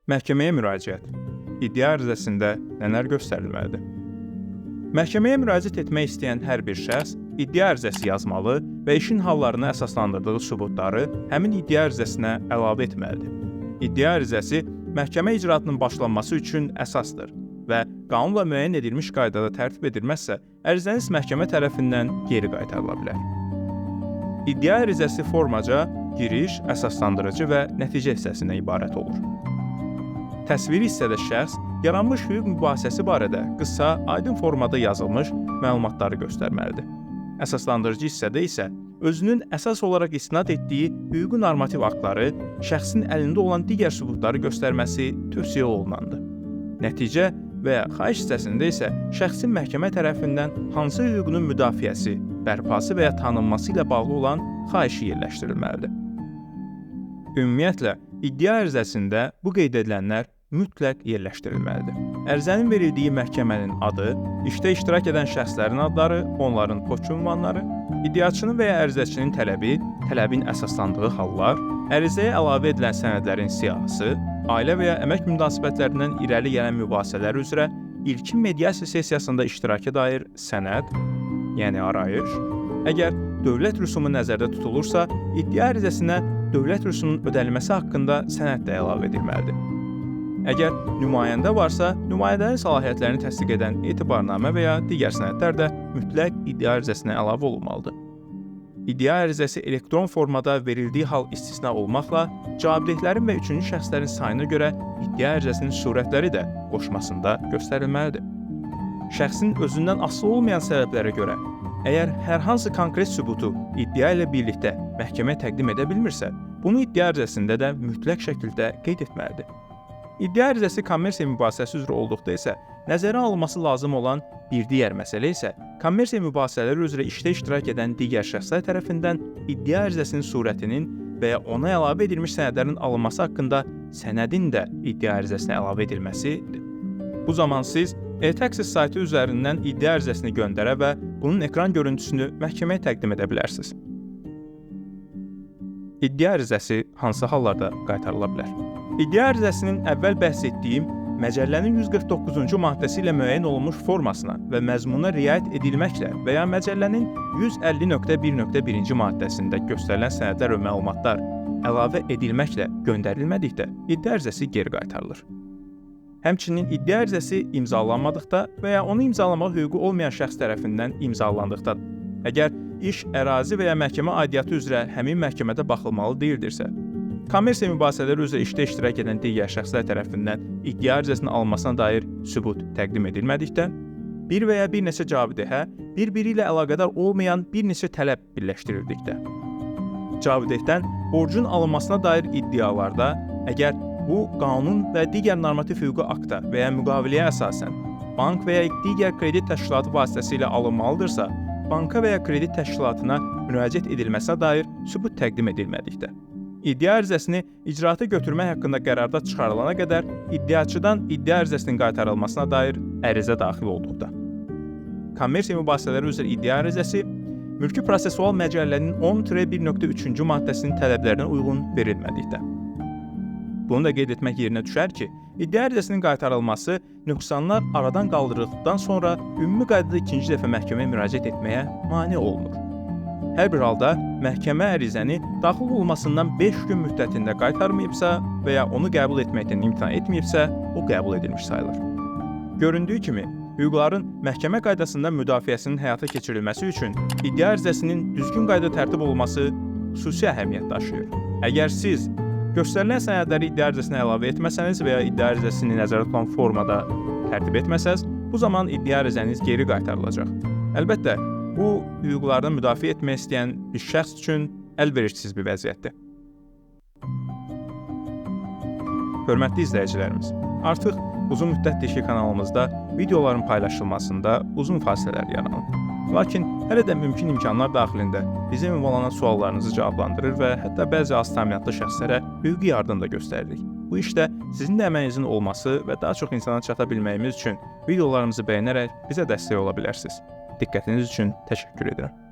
Məhkəməyə müraciət. İddia ərizəsində nələr göstərilməlidir? Məhkəməyə müraciət etmək istəyən hər bir şəxs iddia ərizəsi yazmalı və işin hallarını əsaslandırdığı sübutları həmin iddia ərizəsinə əlavə etməlidir. İddia ərizəsi məhkəmə icraatının başlanması üçün əsasdır və qanunla müəyyən edilmiş qaydada tərtib edilməzsə, ərizəniz məhkəmə tərəfindən geri qaytarıla bilər. İddia ərizəsi formaca giriş, əsaslandırıcı və nəticə hissəsindən ibarət olur. Təsviri hissədə şəxs yaranmış hüquq mübahisəsi barədə qısa, aydın formada yazılmış məlumatları göstərməlidir. Əsaslandırıcı hissədə isə özünün əsas olaraq istinad etdiyi hüquqi normativ aktları, şəxsin əlində olan digər sübutları göstərməsi tövsiyə olunandır. Nəticə və ya xahiş hissəsində isə şəxsin məhkəmə tərəfindən hansı hüququnun müdafiəsi, bərpası və ya tanınması ilə bağlı olan xahişi yerləşdirilməlidir. Ümumiyyətlə, iddia ərizəsində bu qeyd edilənlər mütləq yerləşdirilməlidir. Ərizənin verildiyi məhkəmənin adı, işdə iştirak edən şəxslərin adları, onların poçt ünvanları, iddiaçının və ya ərizəçinin tələbi, tələbin əsaslandığı hallar, ərizəyə əlavə edilən sənədlərin siyahısı, ailə və ya əmək münasibətlərindən irəli gələn mübahisələr üzrə ilkin mediasiya sessiyasında iştiraka dair sənəd, yəni arayış, əgər dövlət rüsumu nəzərdə tutulursa, iddia ərizəsinə dövlət rüsumunun ödənilməsi haqqında sənəd də əlavə edilməlidir. Əgər nümayəndə varsa, nümayəndənin səlahiyyətlərini təsdiq edən etibarnamə və ya digər sənədlər də mütləq iddia ərizəsinə əlavə olunmalıdır. İddia ərizəsi elektron formada verildiyi hal istisna olmaqla, cavabdehlərin və üçüncü şəxslərin sayına görə iddia ərizəsinin surətləri də qoşmasında göstərilməlidir. Şəxsin özündən asılı olmayan səbəblərə görə, əgər hər hansı konkret sübutu iddia ilə birlikdə məhkəməyə təqdim edə bilmirsə, bunu iddia ərizəsində də mütləq şəkildə qeyd etməlidir. İddia ərizəsi kommersiya mübahisəsi üzrə olduqda isə nəzərə alınması lazım olan bir digər məsələ isə kommersiya mübahisələri üzrə işdə iştirak edən digər şəxslər tərəfindən iddia ərizəsinin surətinin və ya ona əlavə edilmiş sənədlərin alınması haqqında sənədin də iddia ərizəsinə əlavə edilməsidir. Bu zaman siz e-Taxis saytı üzərindən iddia ərizəsini göndərə və bunun ekran görüntüsünü məhkəməyə təqdim edə bilərsiniz. İddia ərizəsi hansı hallarda qaytarıla bilər? İddia ərizəsinin əvvəl bəhs etdiyim məcəllənin 149-cu maddəsi ilə müəyyən olunmuş formasına və məzmununa riayət edilməklə və ya məcəllənin 150.1.1-ci maddəsində göstərilən sənədlər və məlumatlar əlavə edilməklə göndərilmədikdə iddia ərizəsi geri qaytarılır. Həmçinin iddia ərizəsi imzalanmadıqda və ya onu imzalamaq hüququ olmayan şəxs tərəfindən imzalandıqda, əgər iş, ərazi və ya məhkəmə aidiyyatı üzrə həmin məhkəmədə baxılmalı deyildirsə, kommersiya mübahisələri üzrə işdə iştirak edən digər şəxslər tərəfindən iddia ərizəsinin alınmasına dair sübut təqdim edilmədikdə, bir və ya bir neçə cavabdehə bir-biri ilə əlaqədar olmayan bir neçə tələb birləşdirildikdə, cavabdehdən borcun alınmasına dair iddialarda, əgər bu qanun və digər normativ hüquqi akta və ya müqaviləyə əsasən bank və ya digər kredit təşkilatı vasitəsilə alınmalıdırsa, banka və ya kredit təşkilatına müraciət edilməsinə dair sübut təqdim edilmədikdə, iddia ərizəsini icraata götürmək haqqında qərarda çıxarılana qədər iddiaçıdan iddia ərizəsinin qaytarılmasına dair ərizə daxil olduqda, kommersiya mübahisələri üzrə iddia ərizəsi mülki prosessual məcəllənin 10-1.3-cü maddəsinin tələblərinə uyğun verilmədikdə. Bunu da qeyd etmək yerinə düşər ki, iddia ərizəsinin qaytarılması nöqsanlar aradan qaldırıldıqdan sonra ümumi qaydada ikinci dəfə məhkəməyə müraciət etməyə mane olunur. Hər bir halda məhkəmə ərizəni daxil olmasından 5 gün müddətində qaytarmayıbsa və ya onu qəbul etməkdən imtina etməyibsə, o qəbul edilmiş sayılır. Göründüyü kimi, hüquqların məhkəmə qaydasında müdafiəsinin həyata keçirilməsi üçün iddia ərizəsinin düzgün qayda tərtib olunması xüsusi əhəmiyyət daşıyır. Əgər siz göstərilən sənədləri iddia ərizəsinə əlavə etməsəniz və ya iddia ərizəsini nəzərdə tutulan formada tərtib etməsəniz, bu zaman iddia ərizəniz geri qaytarılacaq. Əlbəttə, bu hüquqlardan müdafiə etmək istəyən bir şəxs üçün əlverişsiz bir vəziyyətdir. Hörmətli izləyicilərimiz, artıq uzun müddətdir ki, kanalımızda videoların paylaşılmasında uzun fasilələr yaranır. Lakin hələ də mümkün imkanlar daxilində bizim ünvanlanan suallarınızı cavablandırır və hətta bəzi az təminatlı şəxslərə hüquqi yardım da göstəririk. Bu işdə sizin də əməyinizin olması və daha çox insana çata bilməyimiz üçün videolarımızı bəyənərək bizə dəstək ola bilərsiniz. Diqqətiniz üçün təşəkkür edirəm.